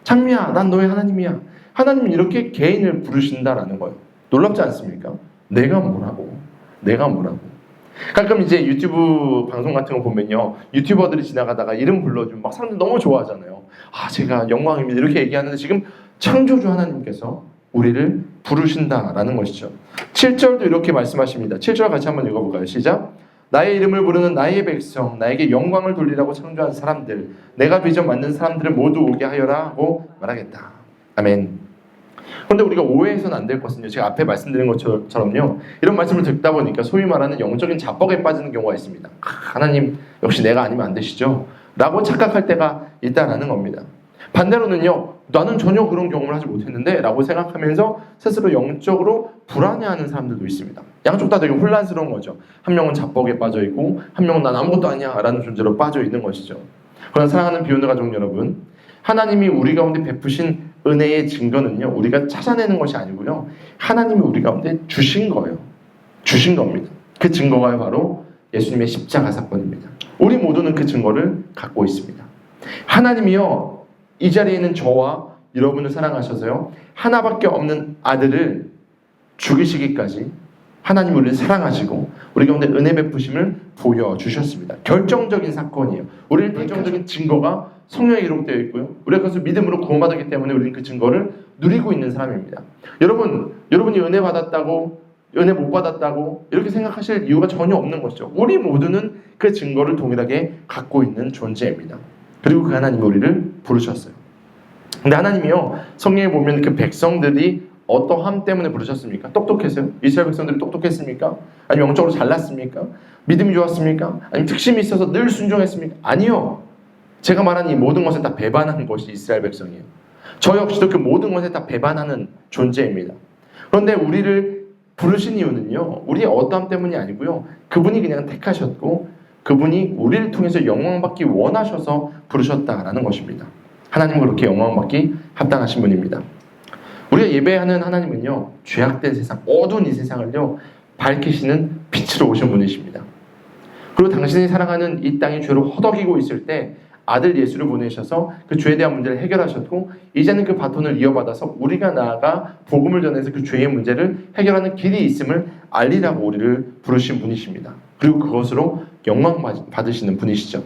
창미야, 난 너의 하나님이야. 하나님은 이렇게 개인을 부르신다라는 거예요. 놀랍지 않습니까? 내가 뭐라고? 가끔 이제 유튜브 방송 같은 거 보면요, 유튜버들이 지나가다가 이름 불러주면 막 사람들 너무 좋아하잖아요. 아, 제가 영광입니다. 이렇게 얘기하는데 지금 창조주 하나님께서 우리를 부르신다라는 것이죠. 7절도 이렇게 말씀하십니다. 7절 같이 한번 읽어볼까요? 시작. 나의 이름을 부르는 나의 백성, 나에게 영광을 돌리라고 창조한 사람들, 내가 비전 맞는 사람들을 모두 오게 하여라 하고 말하겠다. 아멘. 그런데 우리가 오해해서는 안 될 것은요, 제가 앞에 말씀드린 것처럼요, 이런 말씀을 듣다 보니까 소위 말하는 영적인 자뻑에 빠지는 경우가 있습니다. 하나님 역시 내가 아니면 안 되시죠? 라고 착각할 때가 있다라는 겁니다. 반대로는요, 나는 전혀 그런 경험을 하지 못했는데 라고 생각하면서 스스로 영적으로 불안해하는 사람들도 있습니다. 양쪽 다 되게 혼란스러운 거죠. 한 명은 자뻑에 빠져있고 한 명은 난 아무것도 아니야 라는 존재로 빠져있는 것이죠. 그러나 사랑하는 비욘드 가족 여러분, 하나님이 우리 가운데 베푸신 은혜의 증거는요, 우리가 찾아내는 것이 아니고요, 하나님이 우리 가운데 주신 거예요. 주신 겁니다. 그 증거가 바로 예수님의 십자가 사건입니다. 우리 모두는 그 증거를 갖고 있습니다. 하나님이요, 이 자리에 있는 저와 여러분을 사랑하셔서요, 하나밖에 없는 아들을 죽이시기까지 하나님 우리를 사랑하시고 우리 가운데 은혜 베푸심을 보여주셨습니다. 결정적인 사건이에요. 우리를 결정적인 증거가 성경에 기록되어 있고요, 우리가 그것을 믿음으로 구원받았기 때문에 우리는 그 증거를 누리고 있는 사람입니다. 여러분이 은혜 받았다고, 은혜 못 받았다고 이렇게 생각하실 이유가 전혀 없는 것이죠. 우리 모두는 그 증거를 동일하게 갖고 있는 존재입니다. 그리고 그 하나님이 우리를 부르셨어요. 근데 하나님이요, 성경에 보면 그 백성들이 어떠함 때문에 부르셨습니까? 똑똑했어요? 이스라엘 백성들이 똑똑했습니까? 아니면 영적으로 잘났습니까? 믿음이 좋았습니까? 아니면 특심이 있어서 늘 순종했습니까? 아니요. 제가 말한 이 모든 것에 다 배반하는 것이 이스라엘 백성이에요. 저 역시도 그 모든 것에 다 배반하는 존재입니다. 그런데 우리를 부르신 이유는요, 우리의 어떠함 때문이 아니고요, 그분이 그냥 택하셨고 그분이 우리를 통해서 영광받기 원하셔서 부르셨다라는 것입니다. 하나님은 그렇게 영광받기 합당하신 분입니다. 우리가 예배하는 하나님은요, 죄악된 세상, 어두운 이 세상을요 밝히시는 빛으로 오신 분이십니다. 그리고 당신이 사랑하는 이 땅이 죄로 허덕이고 있을 때 아들 예수를 보내셔서 그 죄에 대한 문제를 해결하셨고, 이제는 그 바톤을 이어받아서 우리가 나아가 복음을 전해서 그 죄의 문제를 해결하는 길이 있음을 알리라고 우리를 부르신 분이십니다. 그리고 그것으로 영광 받으시는 분이시죠.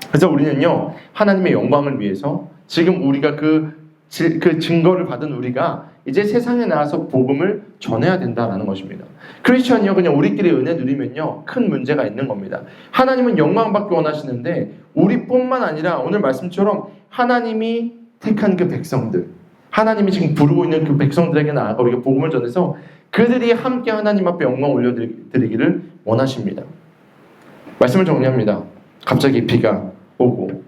그래서 우리는요, 하나님의 영광을 위해서 지금 우리가 그 증거를 받은 우리가 이제 세상에 나와서 복음을 전해야 된다라는 것입니다. 크리스천이요, 그냥 우리끼리 은혜 누리면요 큰 문제가 있는 겁니다. 하나님은 영광받기 원하시는데 우리뿐만 아니라 오늘 말씀처럼 하나님이 택한 그 백성들, 하나님이 지금 부르고 있는 그 백성들에게 나아가 우리가 복음을 전해서 그들이 함께 하나님 앞에 영광 올려드리기를 원하십니다. 말씀을 정리합니다. 갑자기 비가 오고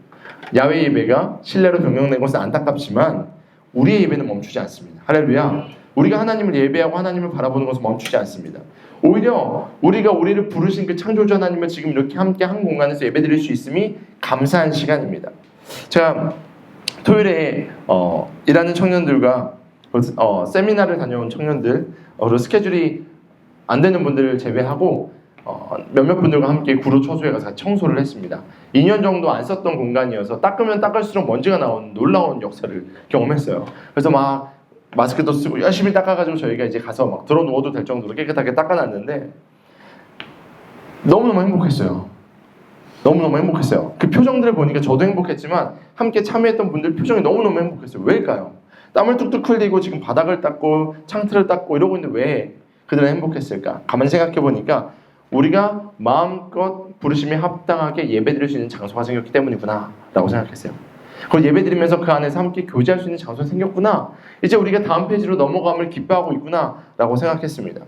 야외 예배가 실내로 변경된 것은 안타깝지만 우리의 예배는 멈추지 않습니다. 할렐루야. 우리가 하나님을 예배하고 하나님을 바라보는 것은 멈추지 않습니다. 오히려 우리가 우리를 부르신 그 창조주 하나님을 지금 이렇게 함께 한 공간에서 예배드릴 수 있음이 감사한 시간입니다. 제가 토요일에 일하는 청년들과 세미나를 다녀온 청년들, 스케줄이 안 되는 분들을 제외하고 몇몇 분들과 함께 구로 처소에 가서 청소를 했습니다. 2년 정도 안 썼던 공간이어서 닦으면 닦을수록 먼지가 나오는 놀라운 역사를 경험했어요. 그래서 막 마스크도 쓰고 열심히 닦아가지고 저희가 이제 가서 막 들어 누워도 될 정도로 깨끗하게 닦아놨는데 너무너무 행복했어요. 너무너무 행복했어요. 그 표정들을 보니까 저도 행복했지만 함께 참여했던 분들 표정이 너무너무 행복했어요. 왜일까요? 땀을 뚝뚝 흘리고 지금 바닥을 닦고 창틀을 닦고 이러고 있는데 왜 그들은 행복했을까? 가만히 생각해보니까 우리가 마음껏 부르심에 합당하게 예배드릴 수 있는 장소가 생겼기 때문이구나 라고 생각했어요. 그리고 예배드리면서 그 안에서 함께 교제할 수 있는 장소가 생겼구나, 이제 우리가 다음 페이지로 넘어감을 기뻐하고 있구나 라고 생각했습니다.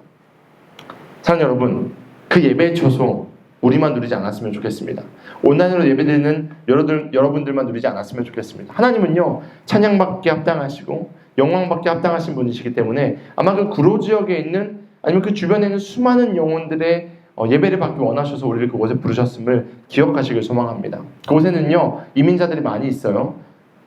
사랑하는 여러분, 그 예배의 처소 우리만 누리지 않았으면 좋겠습니다. 온라인으로 예배드리는 여러분들만 누리지 않았으면 좋겠습니다. 하나님은요, 찬양받기 합당하시고 영광받기 합당하신 분이시기 때문에 아마 그 구로 지역에 있는 아니면 그 주변에 있는 수많은 영혼들의 예배를 받기 원하셔서 우리를 그곳에 부르셨음을 기억하시길 소망합니다. 그곳에는요 이민자들이 많이 있어요.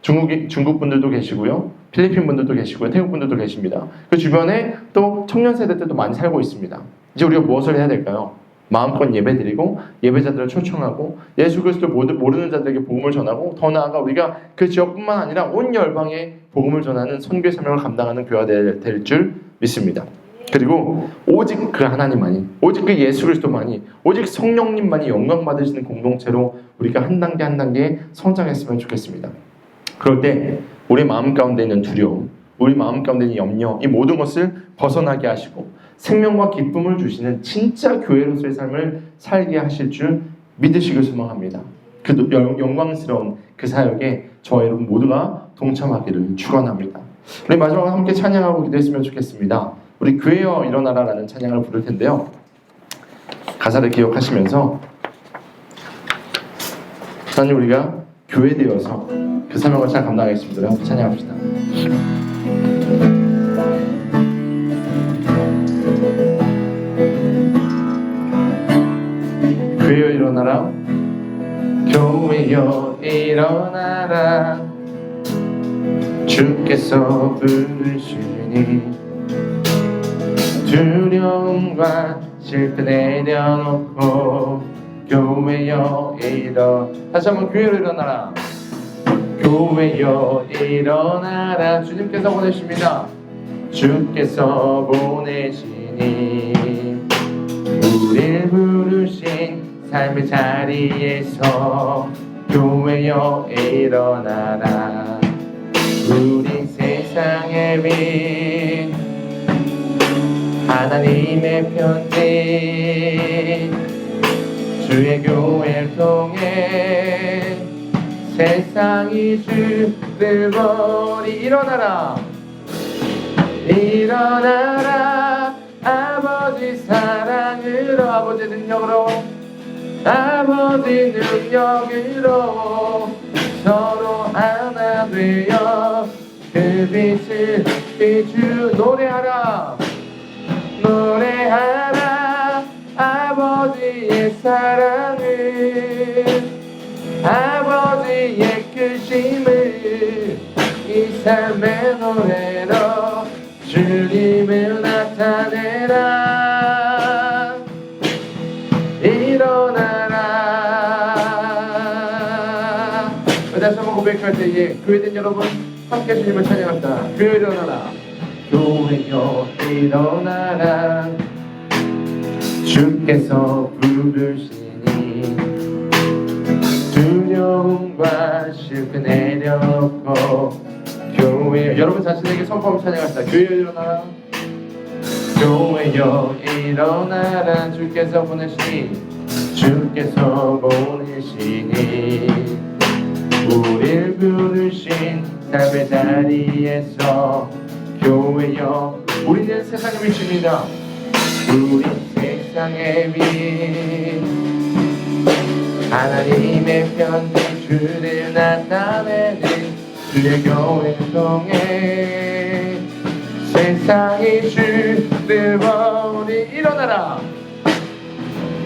중국 분들도 계시고요, 필리핀 분들도 계시고요, 태국 분들도 계십니다. 그 주변에 또 청년 세대들도 많이 살고 있습니다. 이제 우리가 무엇을 해야 될까요? 마음껏 예배드리고 예배자들을 초청하고 예수 그리스도 모르는 자들에게 복음을 전하고, 더 나아가 우리가 그 지역뿐만 아니라 온 열방에 복음을 전하는 선교의 사명을 감당하는 교회가 될 줄 믿습니다. 그리고 오직 그 하나님만이, 오직 그 예수 그리스도만이, 오직 성령님만이 영광 받으시는 공동체로 우리가 한 단계 한 단계 성장했으면 좋겠습니다. 그럴 때 우리 마음 가운데 있는 두려움, 우리 마음 가운데 있는 염려, 이 모든 것을 벗어나게 하시고 생명과 기쁨을 주시는 진짜 교회로서의 삶을 살게 하실 줄 믿으시길 소망합니다. 그 영광스러운 그 사역에 저와 여러분 모두가 동참하기를 축원합니다. 우리 마지막으로 함께 찬양하고 기도했으면 좋겠습니다. 우리 교회여 일어나라라는 찬양을 부를 텐데요, 가사를 기억하시면서 하나님, 우리가 교회 되어서 그 사명을 잘 감당하겠습니다. 함께 찬양합시다. 교회여 일어나라, 교회여 일어나라, 주께서 부르시니 두려움과 실패 내려놓고 교회여 다시 한번 교회로 일어나라, 교회여 일어나라. 주님께서 보내십니다. 주께서 보내시니 우릴 부르신 삶의 자리에서 교회여 일어나라. 우리 세상의 빛, 하나님의 편지, 주의 교회를 통해 세상이 주를 버리 일어나라, 일어나라. 아버지 사랑으로, 아버지 능력으로, 아버지 능력으로 서로 하나 되어 그 빛을 비추. 노래하라, 노래하라. 아버지의 사랑을 아버지의 크심을 이 삶의 노래로 주님을 나타내라. 일어나라. 다시 한번 고백할 때에 교회된 여러분 함께 주님을 찬양합니다. 교회 일어나라. 교회여 일어나라. 주께서 부르시니 두려움과 실패 내려놓고 교회 여러분 자신에게 선포하며 찬양합니다. 교회 일어나라. 교회여 일어나라. 주께서 보내시니 주께서 보내시니 우릴 부르신 삶의 자리에서 교회여 우리는 세상의 빛입니다. 우리 세상의 빛 하나님의 편지 주를 나타내는 주의 교회 통해 세상이 주를 보니 일어나라.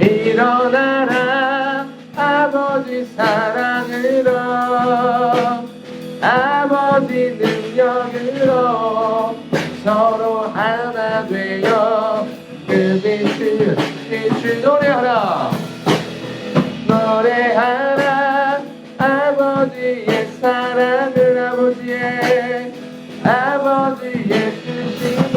일어나라. 아버지 사랑으로 아버지 능력으로 서로 하나 되어 그 빛을 노래하라. 노래하라. 아버지의 사랑을 아버지의 뜻임을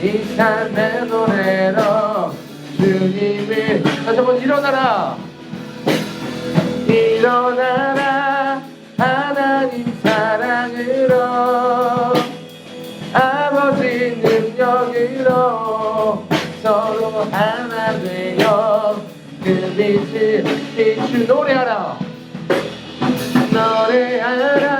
이 삶의 노래로 주님을 다시 한번 일어나라. 일어나라. 하나님 사랑으로 아버지 능력으로 서로 하나 되어 그 빛을 비추 노래하라. 노래하라.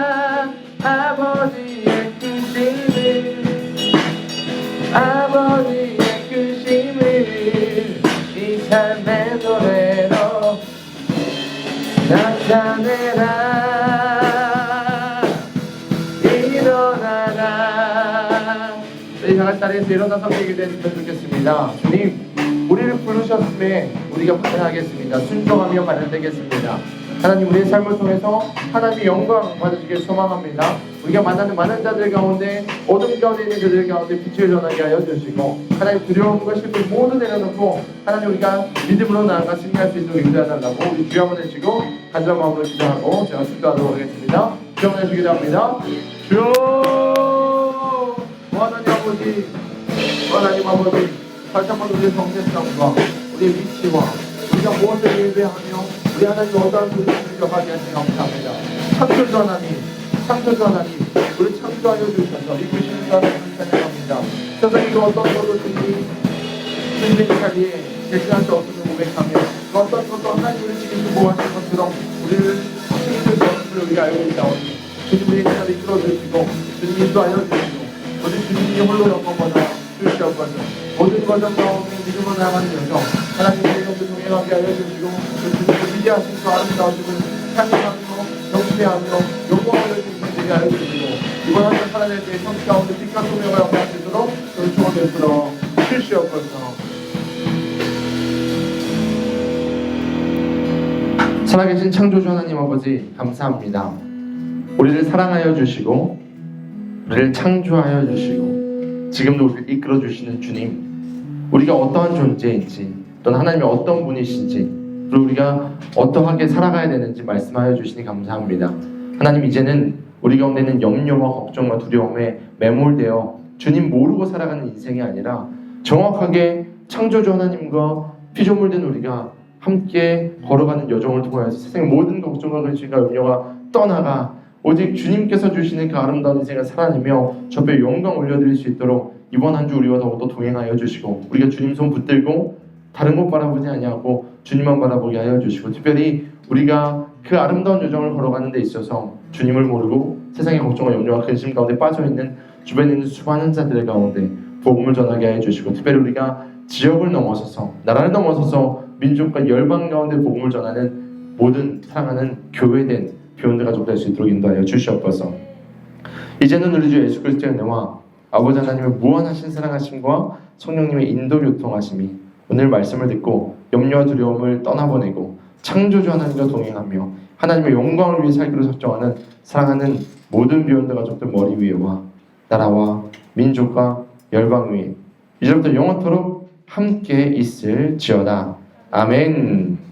아버지의 크심을 이 삶의 노래로 나타내라. 일어나라. 이 다같이 자리에서 일어나서 얘기했으면 좋겠습니다. 주님 우리를 부르셨음에 우리가 반응하겠습니다. 순종하며 반응되겠습니다. 하나님 우리의 삶을 통해서 하나님의 영광 받으시길 소망합니다. 우리가 만나는 많은 자들 가운데 어둠 가운데 있는 그들 가운데 빛을 전하게 하여 주시고 하나님 두려움과 실패 모두 내려놓고 하나님 우리가 믿음으로 나아가 승리할 수 있도록 인도해달라고 우리 주여 한번 해주시고 간절한 마음으로 기도하고 제가 축도하도록 하겠습니다. 주여 한번 해주기도 합니다. 주여 하나님 아버지 다시 한번 우리의 정체성과 우리의 위치와 우리가 무엇을 예배하며 우리 하나님 어떠한 소리를 들려가게 하시니 감사합니다. 창조주 하나님 우리 창조하여 주셔서 이 부시는 하나님을 찬양합니다. 세상에 그 어떤 것든지 주님의 자리에 대신할 수 없음을 고백하며 그 어떤 것도 하나님을 지금 보호하시는 것처럼 우리를 책임질 수 없음을 우리가 알고 있다오니 주님 우리의 자리를 이끌어주시고 주님 인도하여 주시고 모든 주님이 홀로 영광받아 주시옵소서. 모든 과정 가운데 믿음으로 나아가는 여정 하나님의 이름을 동행하게 하여 주시고 주님의 위대하신 그 아름다우시고 찬양하며 경배하며 영광을 주시게 하여 주시고 이번 한 주 살아낼 때의 성취 가운데 빛과 소명을 영광할 수 있도록 저희 축원되도록 주시옵소서. 살아계신 창조주 하나님 아버지 감사합니다. 우리를 사랑하여 주시고 우리를 창조하여 주시고 지금도 우리를 이끌어 주시는 주님, 우리가 어떠한 존재인지 또는 하나님이 어떤 분이신지 그리고 우리가 어떠하게 살아가야 되는지 말씀하여 주시니 감사합니다. 하나님 이제는 우리 가운데 있는 염려와 걱정과 두려움에 매몰되어 주님 모르고 살아가는 인생이 아니라 정확하게 창조주 하나님과 피조물된 우리가 함께 걸어가는 여정을 통하여서 세상의 모든 걱정과 근심과 염려가 떠나가 오직 주님께서 주시는 그 아름다운 인생을 살아내며 저 앞에 영광 올려드릴 수 있도록 이번 한 주 우리와 더욱더 동행하여 주시고 우리가 주님 손 붙들고 다른 곳 바라보지 아니하고 주님만 바라보게 하여 주시고 특별히 우리가 그 아름다운 여정을 걸어가는 데 있어서 주님을 모르고 세상의 걱정과 염려와 근심 가운데 빠져있는 주변에 있는 수많은 자들 가운데 복음을 전하게 하여 주시고 특별히 우리가 지역을 넘어서서 나라를 넘어서서 민족과 열방 가운데 복음을 전하는 모든 사랑하는 교회된 교원들 가족 될 수 있도록 인도하여 주시옵소서. 이제는 우리 주 예수 그리스도의 은혜와 아버지 하나님의 무한하신 사랑하심과 성령님의 인도 교통하심이 오늘 말씀을 듣고 염려와 두려움을 떠나보내고 창조주 하나님과 동행하며 하나님의 영광을 위해 살기로 작정하는 사랑하는 모든 비욘드 가족들 머리 위에와 나라와 민족과 열방 위에 이제부터 영원토록 함께 있을지어다. 아멘.